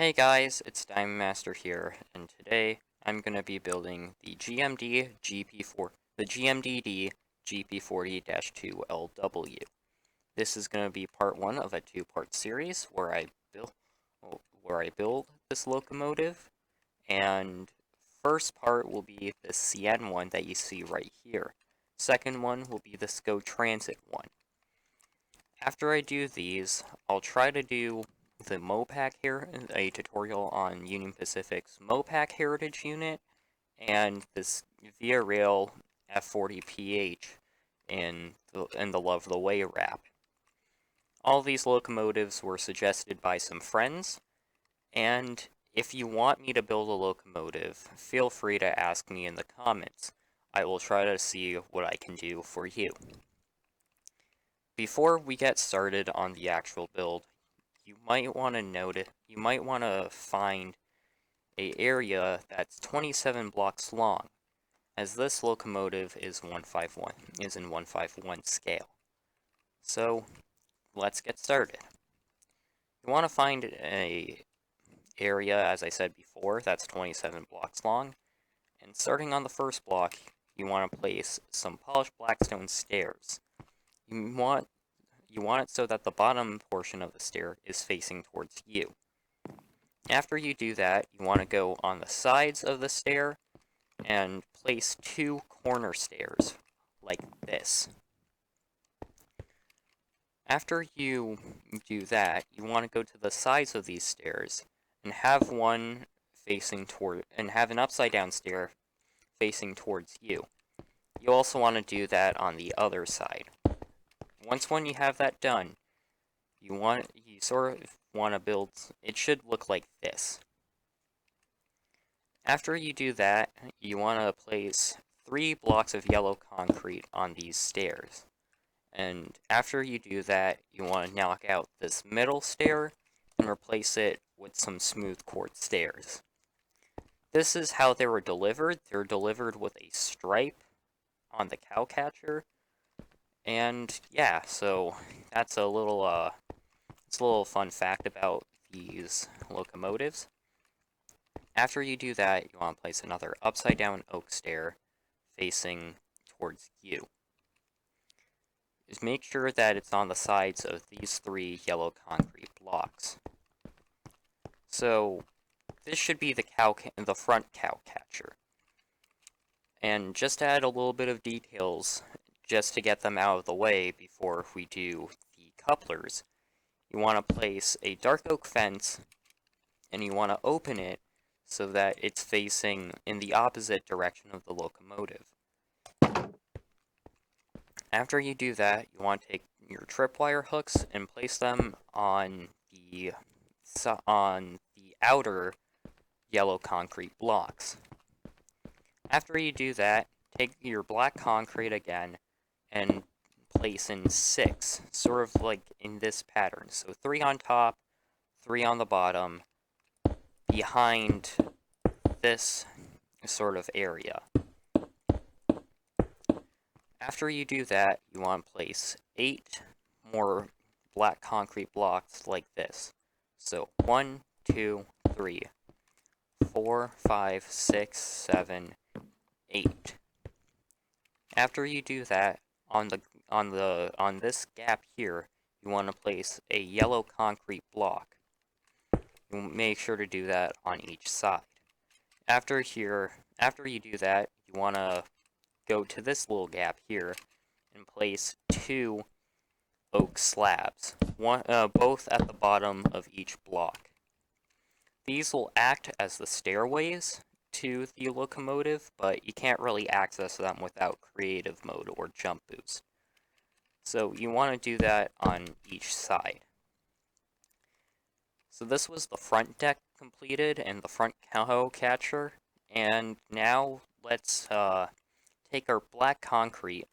Hey guys, it's Diamond Master here, and today I'm going to be building the GMDD GP40-2LW. This is going to be part one of a two-part series where I build this locomotive, and first part will be the CN one that you see right here. Second one will be the SCO Transit one. After I do these, I'll try to do the MOPAC here, a tutorial on Union Pacific's MOPAC Heritage Unit, and this Via Rail F40PH in the Love the Way wrap. All these locomotives were suggested by some friends, and if you want me to build a locomotive, feel free to ask me in the comments. I will try to see what I can do for you. Before we get started on the actual build, you might want to find an area that's 27 blocks long, as this locomotive is in 151 scale. So let's get started. You want to find a area, as I said before, that's 27 blocks long, and starting on the first block, you want to place some polished blackstone stairs. You want it so that the bottom portion of the stair is facing towards you. After you do that, you want to go on the sides of the stair and place two corner stairs, like this. After you do that, you want to go to the sides of these stairs and have an upside down stair facing towards you. You also want to do that on the other side. When you have that done, you sort of want to build, it should look like this. After you do that, you want to place 3 blocks of yellow concrete on these stairs. And after you do that, you want to knock out this middle stair and replace it with some smooth quartz stairs. This is how they were delivered. They're delivered with a stripe on the cowcatcher. And yeah, so that's a little fun fact about these locomotives. After you do that, you want to place another upside down oak stair facing towards you. Just make sure that it's on the sides of these 3 yellow concrete blocks. So this should be the front cowcatcher. And just to add a little bit of details, just to get them out of the way before we do the couplers, you want to place a dark oak fence, and you want to open it so that it's facing in the opposite direction of the locomotive. After you do that, you want to take your tripwire hooks and place them on the outer yellow concrete blocks. After you do that, take your black concrete again and place in 6, sort of like in this pattern. So 3 on top, 3 on the bottom, behind this sort of area. After you do that, you want to place 8 more black concrete blocks like this. So 1, 2, 3, 4, 5, 6, 7, 8. After you do that, on this gap here, you want to place a yellow concrete block. You make sure to do that on each side. After you do that, you want to go to this little gap here and place 2 oak slabs, both at the bottom of each block. These will act as the stairways to the locomotive, but you can't really access them without creative mode or jump boost. So you want to do that on each side. So this was the front deck completed and the front cowcatcher, and now let's take our black concrete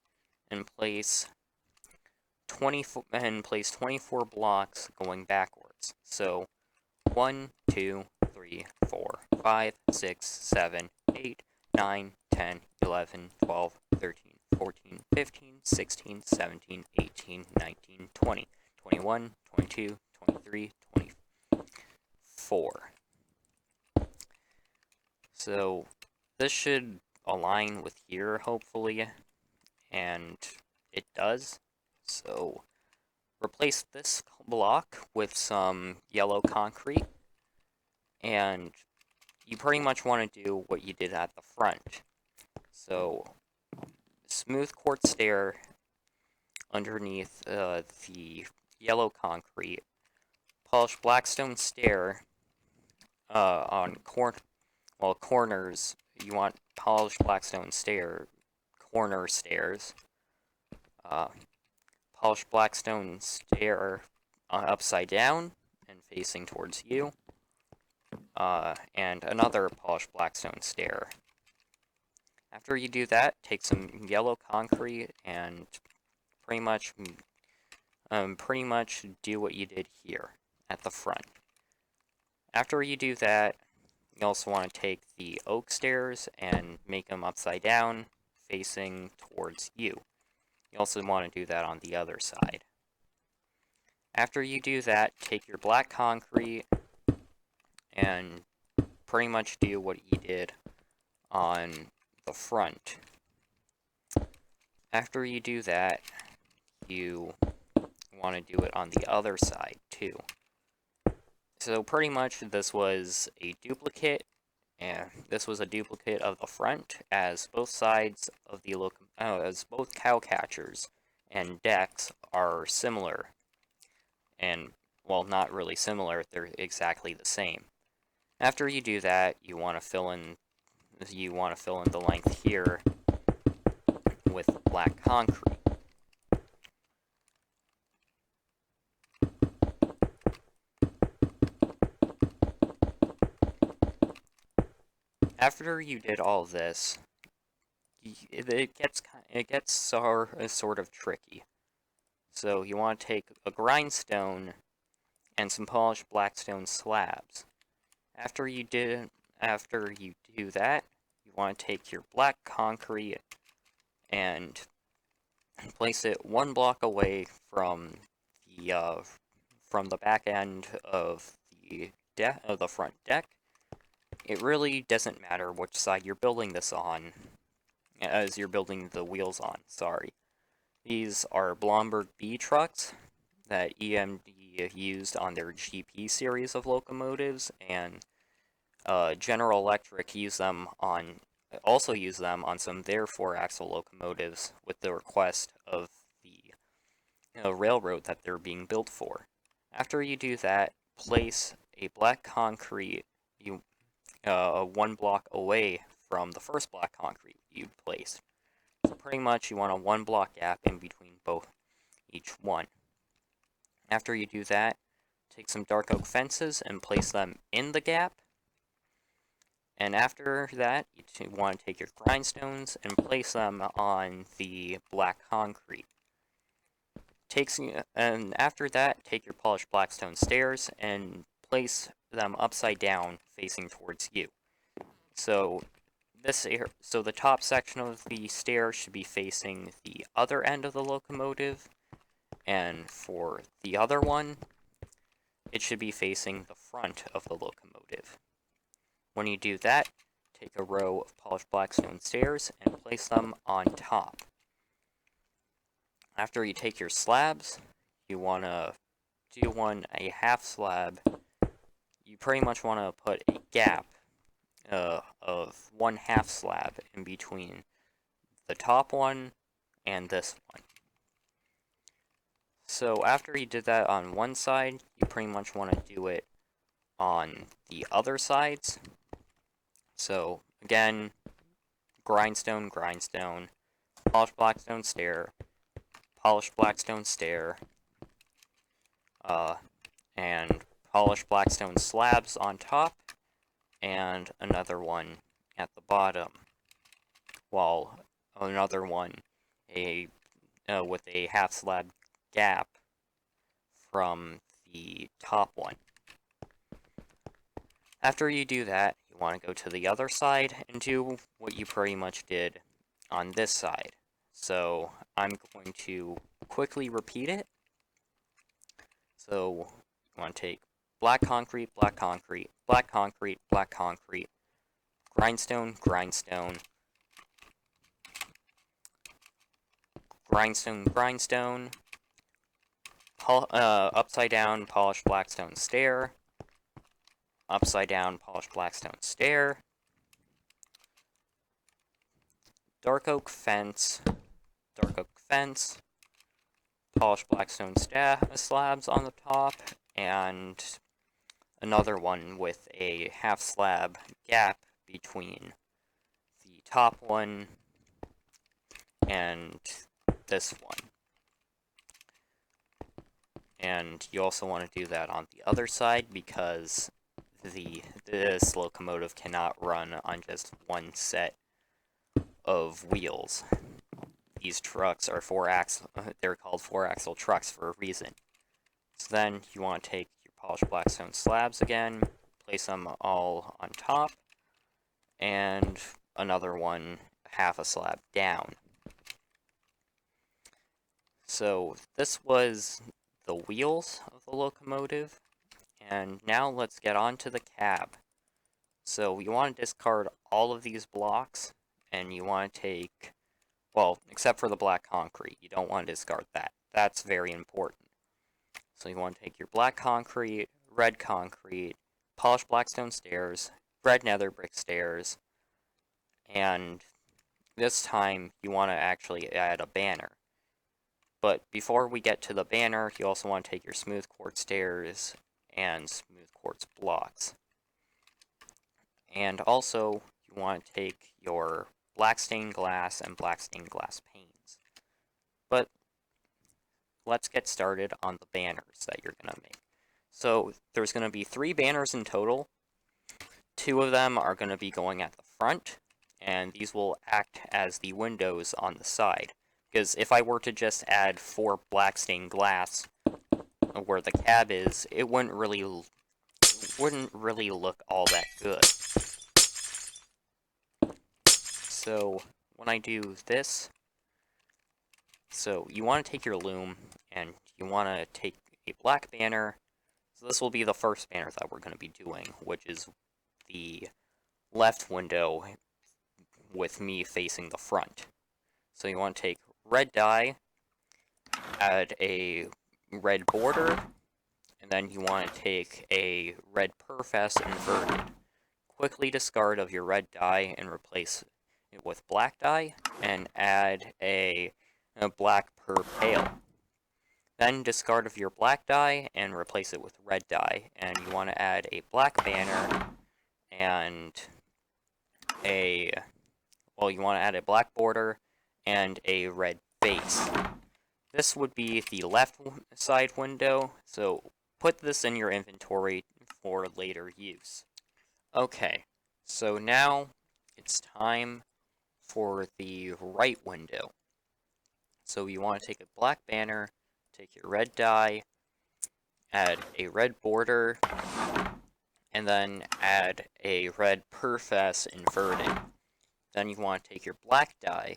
and place 24 blocks going backwards. So 1, 2, 3, 4, 5, 6, 7, 8, 9, 10, 11, 12, 13, 14, 15, 16, 17, 18, 19, 20, 21, 22, 23, 24. So this should align with here, hopefully, and it does. So replace this block with some yellow concrete, and you pretty much want to do what you did at the front. So smooth quartz stair underneath the yellow concrete, polished blackstone stair on corners. You want polished blackstone stair, corner stairs, uh, polished blackstone stair upside down and facing towards you, and another polished blackstone stair. After you do that, take some yellow concrete and pretty much do what you did here at the front. After you do that, you also want to take the oak stairs and make them upside down, facing towards you. You also want to do that on the other side. After you do that, take your black concrete and pretty much do what you did on the front. After you do that, you want to do it on the other side too. So pretty much this was a duplicate, and this was a duplicate of the front, as both sides of the as both cow catchers and decks are similar, and well, not really similar, they're exactly the same. After you do that, you want to fill in the length here with black concrete. After you did all this, it gets sort of tricky. So you want to take a grindstone and some polished blackstone slabs. After you do that, you want to take your black concrete and place it 1 block away from the back end of the front deck. It really doesn't matter which side you're building this on, as you're building the wheels on, sorry. These are Blomberg B trucks that EMD used on their GP series of locomotives, and General Electric also use them on some of their 4-axle locomotives with the request of the railroad that they're being built for. After you do that, place a black concrete 1 block away from the first black concrete you placed. So pretty much you want a 1 block gap in between each one. After you do that, take some dark oak fences and place them in the gap. And after that, you want to take your grindstones and place them on the black concrete. And after that, take your polished blackstone stairs and place them upside down, facing towards you. So the top section of the stair should be facing the other end of the locomotive, and for the other one, it should be facing the front of the locomotive. When you do that, take a row of polished blackstone stairs and place them on top. After you take your slabs, you want to do a half slab. You pretty much want to put a gap of 1/2 slab in between the top one and this one. So after you did that on one side, you pretty much want to do it on the other sides. So again, grindstone, polished blackstone stair, polished blackstone stair, and polished blackstone slabs on top, and another one at the bottom, while another one with a half slab gap from the top one. After you do that, you want to go to the other side and do what you pretty much did on this side. So I'm going to quickly repeat it. So you want to take black concrete, black concrete, black concrete, black concrete, grindstone, grindstone, grindstone, grindstone, upside down polished blackstone stair, upside down polished blackstone stair, dark oak fence, polished blackstone slabs on the top, and another one with a half slab gap between the top one and this one. And you also want to do that on the other side because this locomotive cannot run on just one set of wheels. These trucks are they're called 4-axle trucks for a reason. So then you want to take your polished blackstone slabs again, place them all on top, and another one half a slab down. So this was the wheels of the locomotive, and now let's get on to the cab. So you want to discard all of these blocks, and you want to take, well, except for the black concrete, you don't want to discard that. That's very important. So you want to take your black concrete, red concrete, polished blackstone stairs, red nether brick stairs, and this time you want to actually add a banner. But before we get to the banner, you also want to take your smooth quartz stairs and smooth quartz blocks. And also, you want to take your black stained glass and black stained glass panes. But let's get started on the banners that you're going to make. So there's going to be 3 banners in total. 2 of them are going to be going at the front, and these will act as the windows on the side. Because if I were to just add 4 black stained glass where the cab is, it wouldn't really look all that good. So when I do this, so you want to take your loom and you want to take a black banner. So this will be the first banner that we're going to be doing, which is the left window with me facing the front. So you want to take red dye, add a red border, and then you want to take a red perfs inverted. Quickly discard of your red dye and replace it with black dye, and add a black per pale. Then discard of your black dye and replace it with red dye, and you want to add a black banner and you want to add a black border and a red base. This would be the left side window, so put this in your inventory for later use. Okay, so now it's time for the right window. So you want to take a black banner, take your red dye, add a red border, and then add a red perfs inverted. Then you want to take your black dye,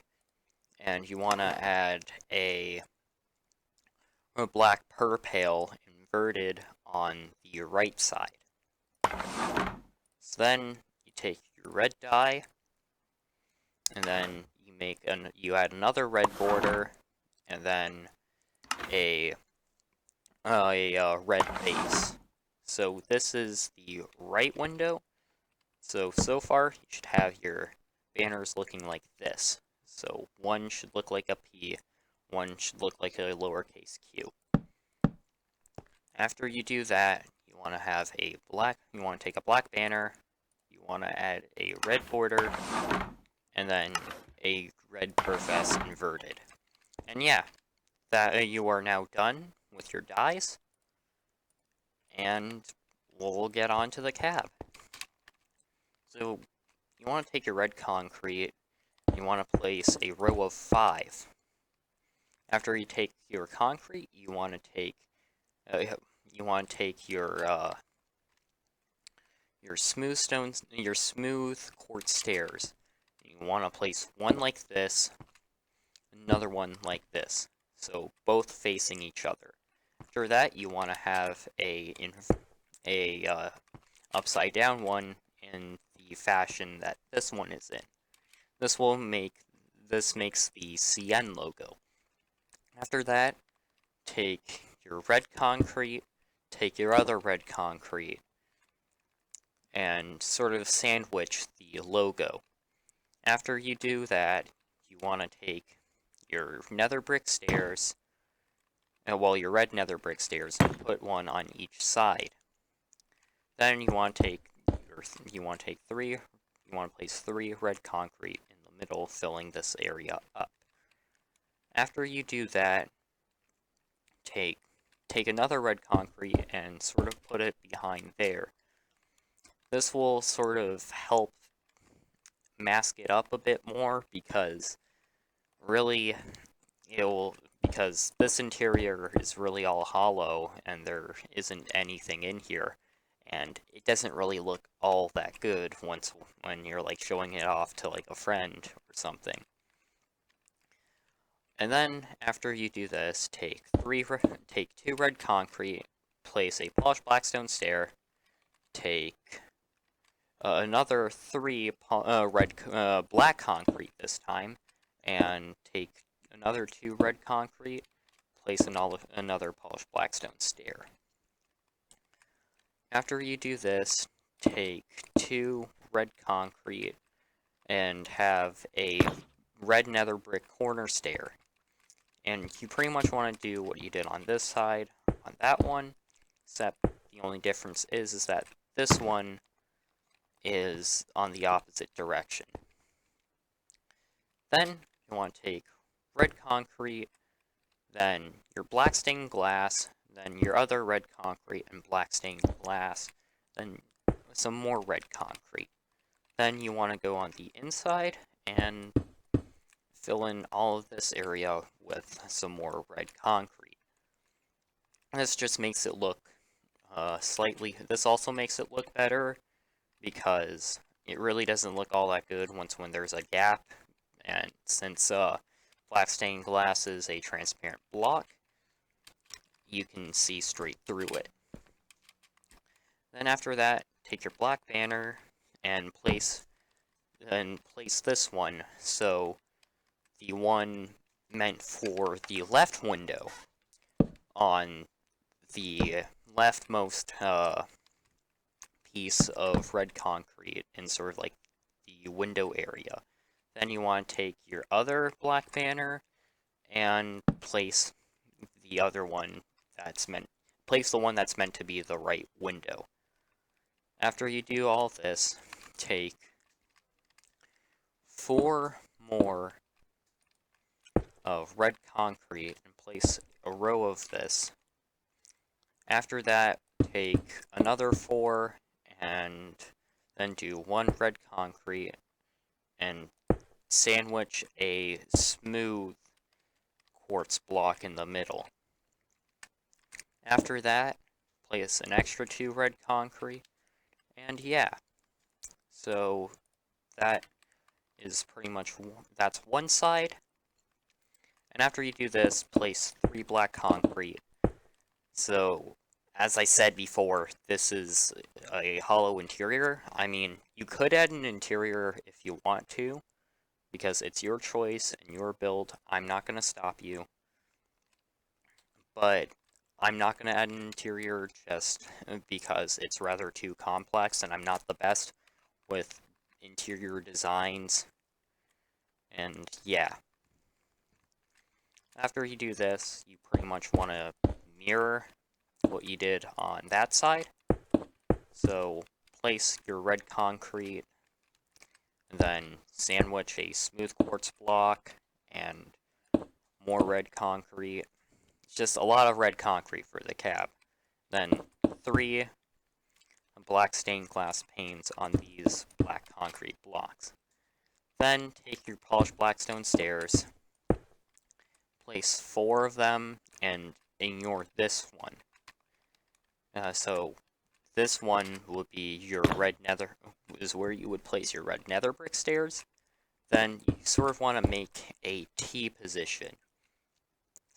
and you want to add a black per pale inverted on the right side. So then you take your red dye, and then you add another red border, and then a red base. So this is the right window. So far you should have your banners looking like this. So one should look like a P, one should look like a lowercase q. After you do that, you want to take a black banner, you want to add a red border, and then a red perfs inverted. And yeah, that you are now done with your dyes, and we'll get on to the cab. So you want to take your red concrete, you want to place a row of 5. After you take your concrete, you want to take your smooth quartz stairs. You want to place one like this, another one like this, so both facing each other. After that, you want to have a upside down one in the fashion that this one is in. This makes the CN logo. After that, take your red concrete, take your other red concrete, and sort of sandwich the logo. After you do that, you want to take your nether brick stairs, your red nether brick stairs, and put one on each side. Then you want to place 3 red concrete in the middle, filling this area up. After you do that, take another red concrete and sort of put it behind there. This will sort of help mask it up a bit more, because really because this interior is really all hollow and there isn't anything in here, and it doesn't really look all that good when you're like showing it off to like a friend or something. And then after you do this, take 2 red concrete, place a polished blackstone stair, take another 3 black concrete this time, and take another 2 red concrete, place another polished blackstone stair. After you do this, take 2 red concrete and have a red nether brick corner stair. And you pretty much want to do what you did on this side, on that one, except the only difference is that this one is on the opposite direction. Then you want to take red concrete, then your black stained glass, then your other red concrete and black stained glass, then some more red concrete. Then you want to go on the inside and fill in all of this area with some more red concrete. This just makes it look this also makes it look better, because it really doesn't look all that good when there's a gap, and since black stained glass is a transparent block, you can see straight through it. Then after that, take your black banner and place this one, so the one meant for the left window on the leftmost piece of red concrete in sort of like the window area. Then you want to take your other black banner and place the one that's meant to be the right window. After you do all this, take 4 more of red concrete and place a row of this. After that, take another 4 and then do 1 red concrete and sandwich a smooth quartz block in the middle. After that, place an extra 2 red concrete, and yeah. So that is pretty much, that's one side. And after you do this, place 3 black concrete. So, as I said before, this is a hollow interior. I mean, you could add an interior if you want to, because it's your choice and your build. I'm not going to stop you. But I'm not going to add an interior just because it's rather too complex, and I'm not the best with interior designs. And yeah. After you do this, you pretty much want to mirror what you did on that side. So place your red concrete, and then sandwich a smooth quartz block and more red concrete. It's just a lot of red concrete for the cab. Then 3 black stained glass panes on these black concrete blocks. Then take your polished blackstone stairs, place 4 of them, and ignore this one. So this one would be your red nether, is where you would place your red nether brick stairs. Then you sort of want to make a T position.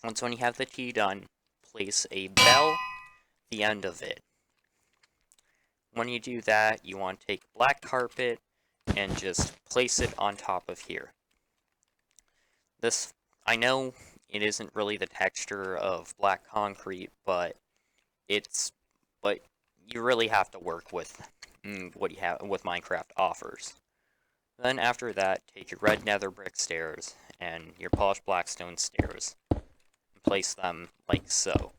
Once when you have the T done, place a bell at the end of it. when you do that, you want to take black carpet and just place it on top of here. This, I know it isn't really the texture of black concrete, but you really have to work with what you have, what Minecraft offers. Then after that, take your red nether brick stairs and your polished blackstone stairs and place them like so.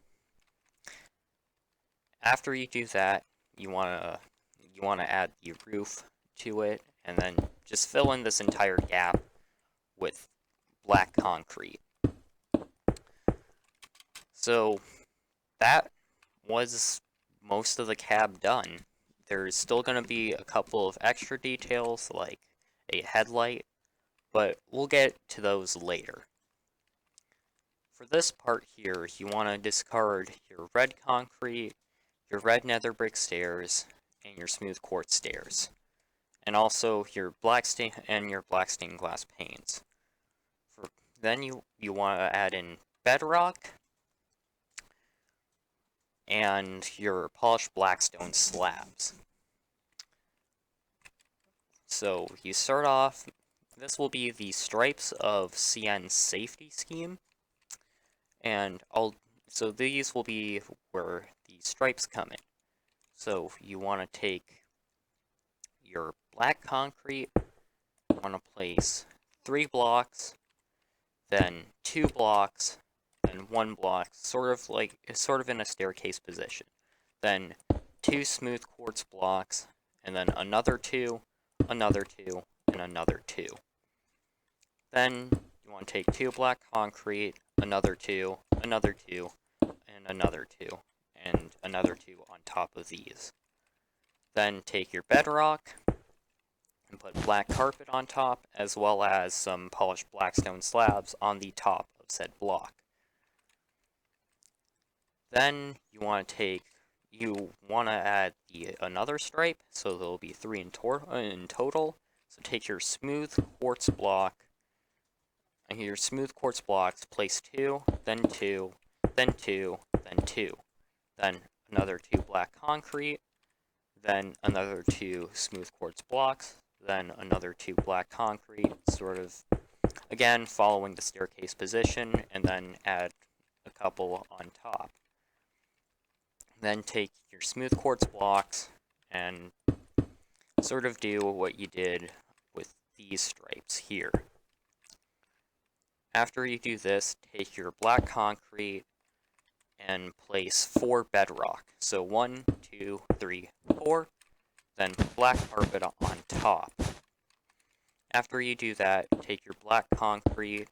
After you do that, you wanna add the roof to it, and then just fill in this entire gap with black concrete. So that was most of the cab done. There's still going to be a couple of extra details like a headlight, but we'll get to those later. For this part here, you want to discard your red concrete, your red nether brick stairs, and your smooth quartz stairs, and also your black stained glass panes. Then you want to add in bedrock and your polished blackstone slabs. So you start off, this will be the stripes of CN's safety scheme, and so these will be where the stripes come in. So you want to take your black concrete, you want to place 3 blocks, then 2 blocks, then 1 block, sort of in a staircase position. Then 2 smooth quartz blocks, and then another 2, another 2, and another 2. Then you want to take 2 black concrete, another 2, another 2, and another 2, and another 2 on top of these. Then take your bedrock and put black carpet on top, as well as some polished blackstone slabs on the top of said block. Then you want to add another stripe, so there will be 3 in total. So take your smooth quartz block, and your smooth quartz blocks, place 2, then 2, then 2, then 2. Then another 2 black concrete, then another 2 smooth quartz blocks, then another 2 black concrete, sort of, again, following the staircase position, and then add a couple on top. Then take your smooth quartz blocks and sort of do what you did with these stripes here. After you do this, take your black concrete and place 4 bedrock. So 1, 2, 3, 4, then black carpet on top. After you do that, take your black concrete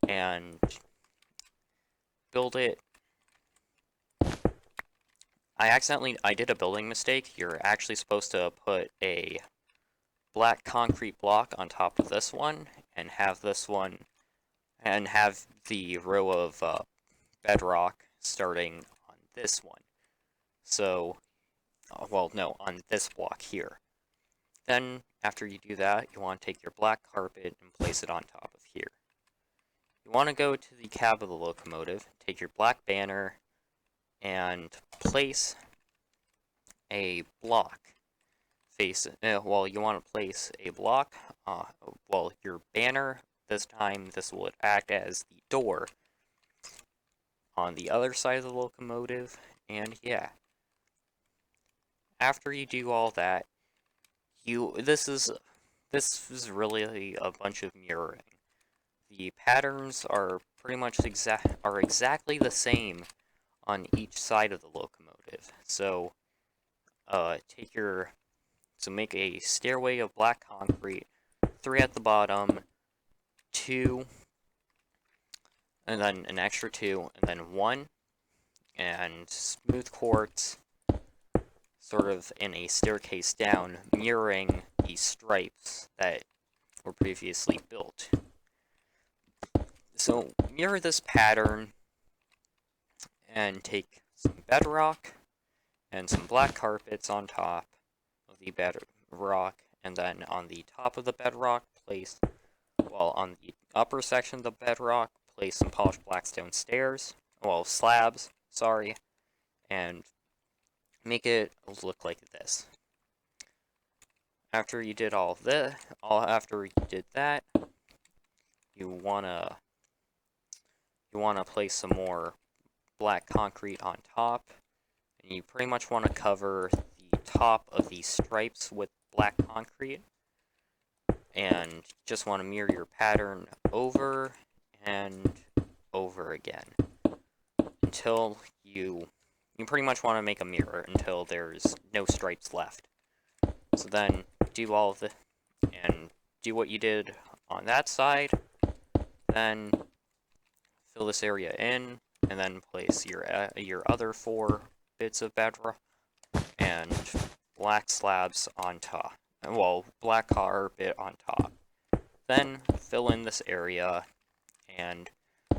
and build it. I did a building mistake. You're actually supposed to put a black concrete block on top of this one, and have this one, and have the row of bedrock starting on this one. So, well, no, on this block here. Then, after you do that, you want to take your black carpet and place it on top of here. You want to go to the cab of the locomotive, take your black banner, and place a block. You want to place a block, your banner, this time this will act as the door on the other side of the locomotive, and yeah. After you do all that, this is really a bunch of mirroring. The patterns are pretty much exactly the same on each side of the locomotive. So, make a stairway of black concrete, 3 at the bottom, 2, and then an extra 2, and then 1, and smooth quartz, sort of in a staircase down, mirroring the stripes that were previously built. So, mirror this pattern, and take some bedrock, and some black carpets on top of the bedrock, and then on the top of the bedrock, on the upper section of the bedrock, place some polished blackstone slabs, sorry, and make it look like this. After you did all this, after you did that, you wanna place some more black concrete on top, and you pretty much want to cover the top of these stripes with black concrete, and just want to mirror your pattern over and over again until you pretty much want to make a mirror until there's no stripes left. So then do all of the and do what you did on that side, then fill this area in, and then place your other 4 bits of bedrock and black slabs on top. Well, black carpet on top. Then fill in this area and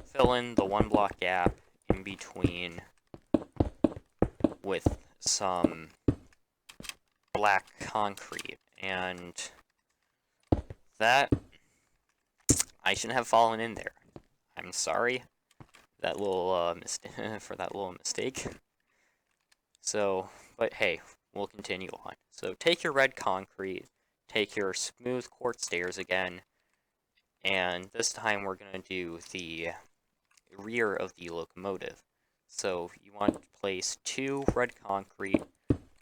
fill in the 1 block gap in between with some black concrete. And that, I shouldn't have fallen in there. I'm sorry that little for that little mistake. So, but hey, we'll continue on. So take your red concrete, take your smooth quartz stairs again, and this time we're going to do the rear of the locomotive. So you want to place 2 red concrete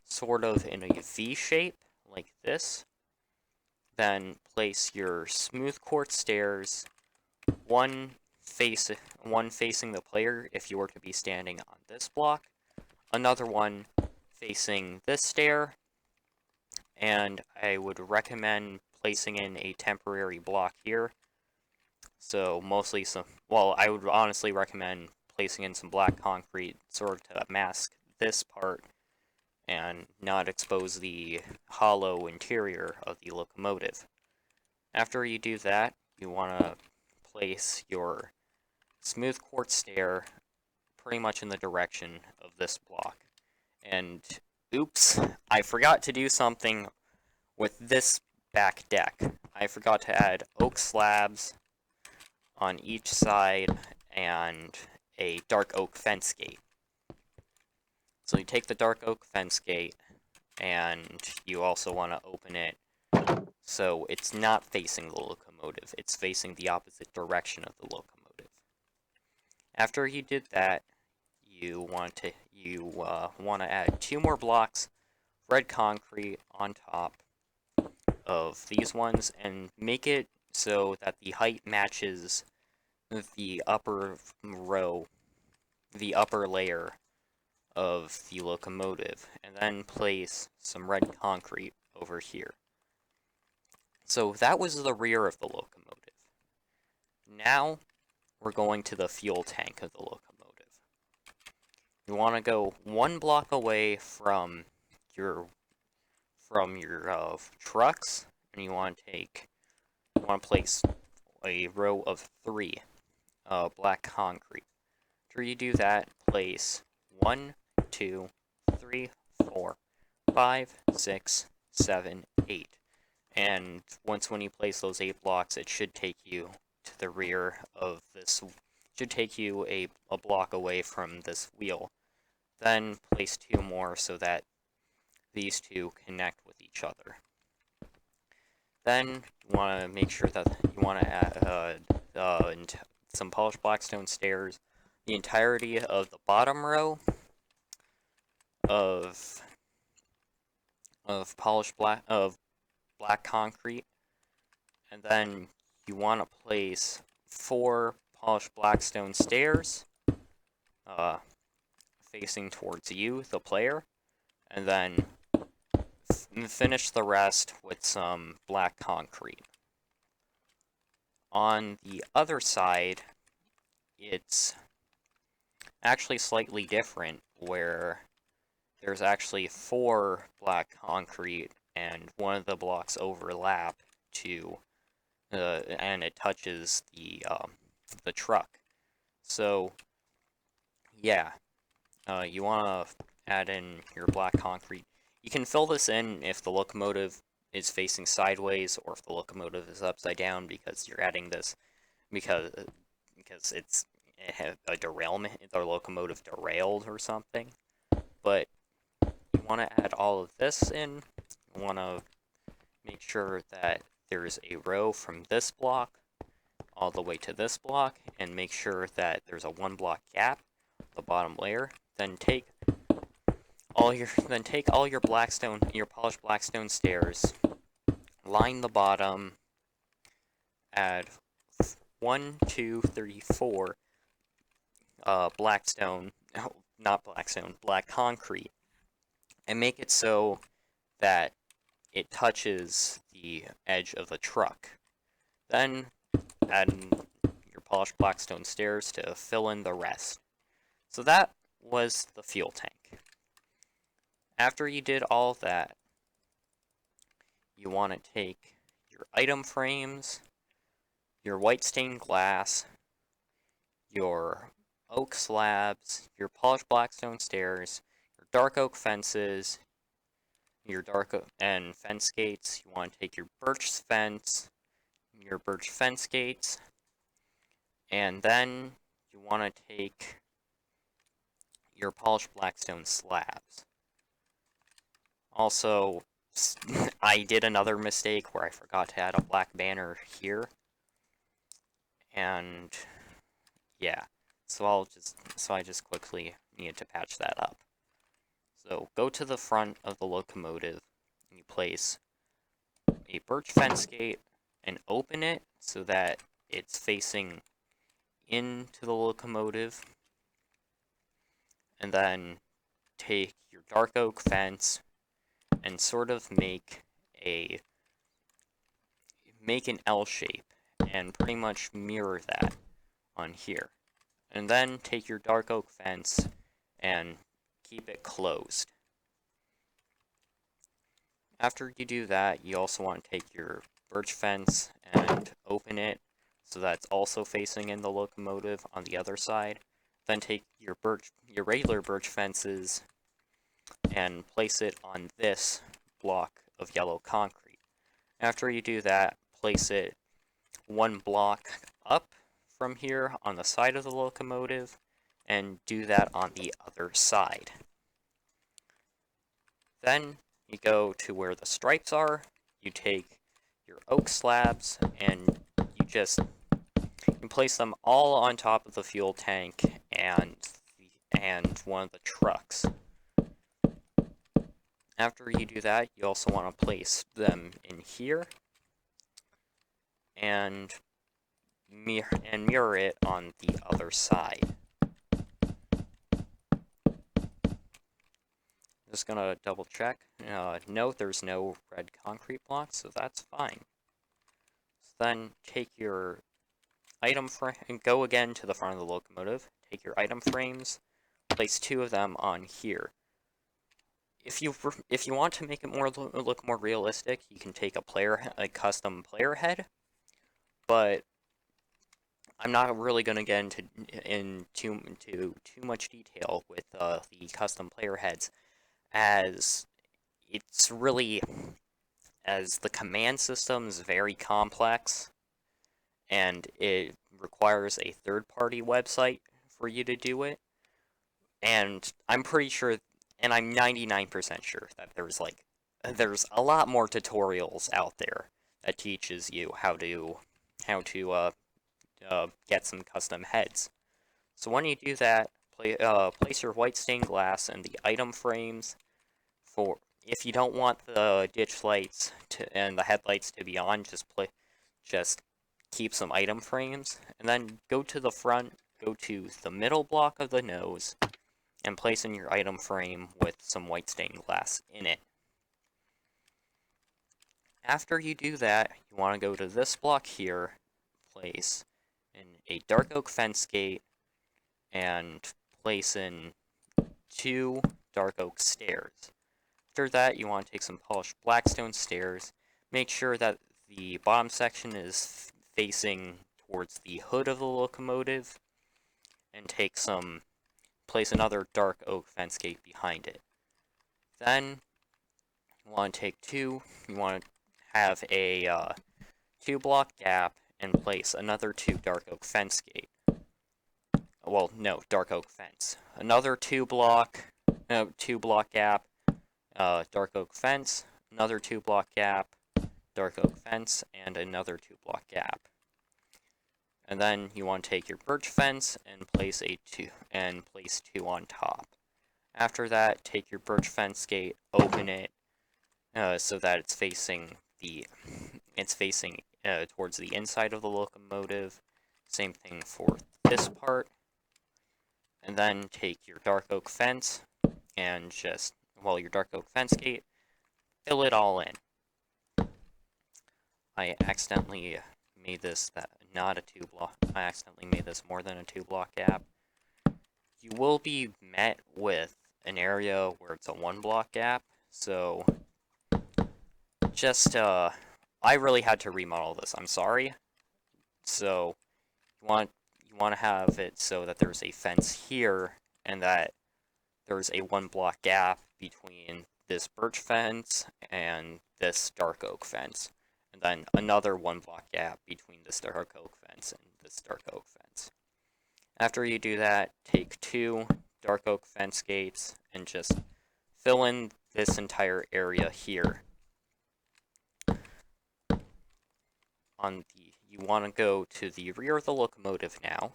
sort of in a V shape, like this. Then place your smooth quartz stairs, one facing the player if you were to be standing on this block, another one facing this stair, and I would recommend placing in a temporary block here. So mostly I would honestly recommend placing in some black concrete sort of to mask this part and not expose the hollow interior of the locomotive. After you do that, you want to place your smooth quartz stair pretty much in the direction of this block. And oops, I forgot to do something with this back deck. I forgot to add oak slabs on each side and a dark oak fence gate. So you take the dark oak fence gate and you also want to open it so it's not facing the locomotive, it's facing the opposite direction of the locomotive. After you did that, you want to add 2 more blocks red concrete on top of these ones and make it so that the height matches the upper layer of the locomotive, and then place some red concrete over here. So that was the rear of the locomotive. Now we're going to the fuel tank of the locomotive. You want to go 1 block away from your trucks, and you want to place a row of 3 black concrete. After you do that, place 1, 2, 3, 4, 5, 6, 7, 8. And when you place those 8 blocks, it should take you to the rear of this. Should take you a block away from this wheel. Then place 2 more so that these 2 connect with each other. Then you want to make sure that you want to add some polished blackstone stairs, the entirety of the bottom row of black concrete, and then you want to place 4 polished blackstone stairs facing towards you, the player, and then finish the rest with some black concrete. On the other side, it's actually slightly different, where there's actually 4 black concrete and one of the blocks overlap and it touches the truck. So yeah, you want to add in your black concrete. You can fill this in if the locomotive is facing sideways or if the locomotive is upside down, because you're adding this because it had a derailment, the locomotive derailed or something. But you want to add all of this in. You want to make sure that there's a row from this block all the way to this block, and make sure that there's a 1 block gap, the bottom layer. Then take all your blackstone, your polished blackstone stairs, line the bottom, add 1, 2, 3, 4 blackstone, not blackstone, black concrete, and make it so that it touches the edge of the truck. Then add your polished blackstone stairs to fill in the rest. So that was the fuel tank. After you did all of that, you want to take your item frames, your white stained glass, your oak slabs, your polished blackstone stairs, your dark oak fences, your dark oak and fence gates. You want to take your birch fence, your birch fence gates, and then you want to take your polished blackstone slabs. Also, I did another mistake where I forgot to add a black banner here, and yeah, so I just quickly needed to patch that up. So go to the front of the locomotive, and you place a birch fence gate and open it so that it's facing into the locomotive, and then take your dark oak fence and sort of make an L shape and pretty much mirror that on here. And then take your dark oak fence and keep it closed. After you do that, you also want to take your birch fence and open it so that's also facing in the locomotive on the other side. Then take your regular birch fences and place it on this block of yellow concrete. After you do that, place it 1 block up from here on the side of the locomotive, and do that on the other side. Then you go to where the stripes are, you take your oak slabs, and you place them all on top of the fuel tank and one of the trucks. After you do that, you also want to place them in here and mirror it on the other side. Just gonna double check. No, there's no red concrete blocks, so that's fine. So then take your item frame and go again to the front of the locomotive. Take your item frames, place 2 of them on here. If you want to make it look more realistic, you can take a custom player head, but I'm not really going to get into too much detail with the custom player heads, as the command system is very complex, and it requires a third-party website for you to do it. And I'm pretty sure, and I'm 99% sure that there's a lot more tutorials out there that teaches you how to get some custom heads. So when you do that, place your white stained glass in the item frames. If you don't want the ditch lights and the headlights to be on, just keep some item frames, and then go to the front, go to the middle block of the nose, and place in your item frame with some white stained glass in it. After you do that, you want to go to this block here, place in a dark oak fence gate, and place in 2 dark oak stairs. After that, you want to take some polished blackstone stairs, make sure that the bottom section is facing towards the hood of the locomotive, and place another dark oak fence gate behind it. Then you want to you want to have a 2 block gap and place another 2 dark oak fence gate. Well, no, dark oak fence. Another 2 block gap, dark oak fence, another 2-block gap, dark oak fence, and another 2-block gap. And then you want to take your birch fence and place place 2 on top. After that, take your birch fence gate, open it so that it's facing towards the inside of the locomotive. Same thing for this part. And then take your dark oak fence and your dark oak fence gate, fill it all in. I accidentally made this I accidentally made this more than a 2-block gap. You will be met with an area where it's a 1-block gap, so I really had to remodel this, I'm sorry. So you want to have it so that there's a fence here and that there's a 1-block gap between this birch fence and this dark oak fence, and then another 1-block gap between this dark oak fence and this dark oak fence. After you do that, take 2 dark oak fence gates and just fill in this entire area here. You want to go to the rear of the locomotive now,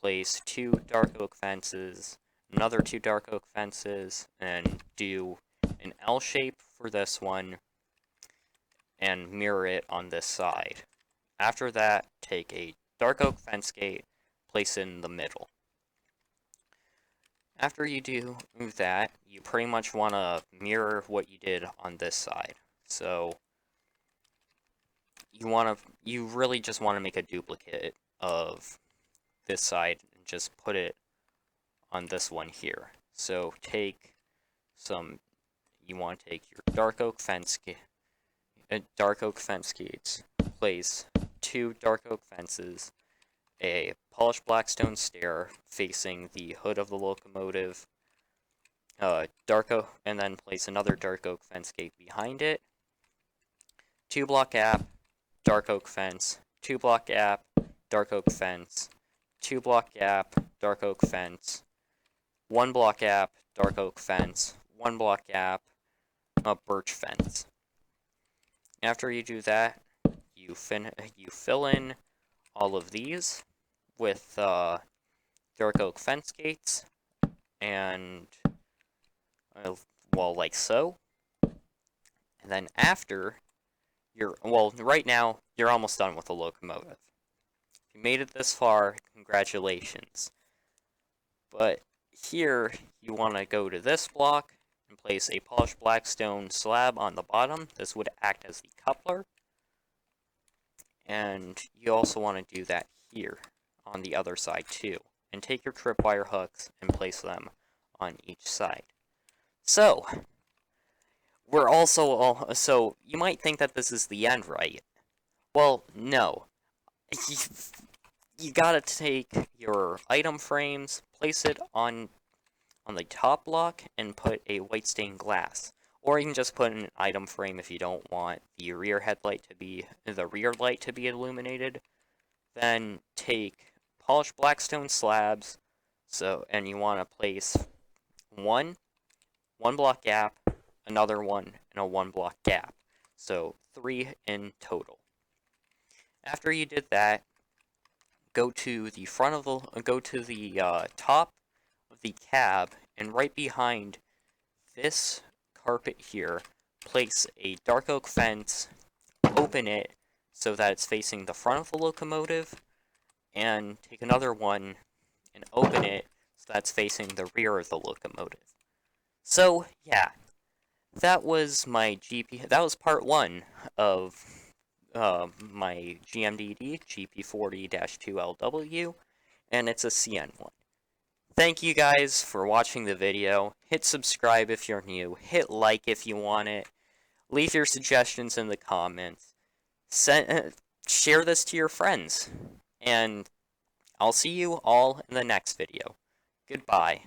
place 2 dark oak fences, another 2 dark oak fences, and do an L shape for this one, and mirror it on this side. After that, take a dark oak fence gate, place it in the middle. After you do that, you pretty much want to mirror what you did on this side. So you really just want to make a duplicate of this side and just put it on this one here. So you want to take your dark oak fence gates, place 2 dark oak fences, a polished blackstone stair facing the hood of the locomotive, and then place another dark oak fence gate behind it, 2-block gap, dark oak fence, 2-block gap, dark oak fence, 2-block gap, dark oak fence, 1-block gap, dark oak fence, 1-block gap, a birch fence. After you do that, you fill in all of these with dark oak fence gates, and like so. And then after right now you're almost done with the locomotive. If you made it this far, congratulations. But here you want to go to this block and place a polished blackstone slab on the bottom. This would act as the coupler. And you also want to do that here on the other side too. And take your tripwire hooks and place them on each side. So so you might think that this is the end, right? Well, no. You gotta take your item frames, place it on the top block, and put a white stained glass. Or you can just put in an item frame if you don't want the rear light to be illuminated. Then take polished blackstone slabs, and you want to place 1-block gap, another one, and a 1-block gap. So 3 in total. After you did that, go to the top of the cab, and right behind this carpet here, place a dark oak fence, open it so that it's facing the front of the locomotive, and take another one and open it so that's facing the rear of the locomotive. So yeah, that was part 1 of my GMDD GP40-2LW, and it's a CN one. Thank you guys for watching the video. Hit subscribe if you're new, hit like if you want it, leave your suggestions in the comments, share this to your friends, and I'll see you all in the next video. Goodbye.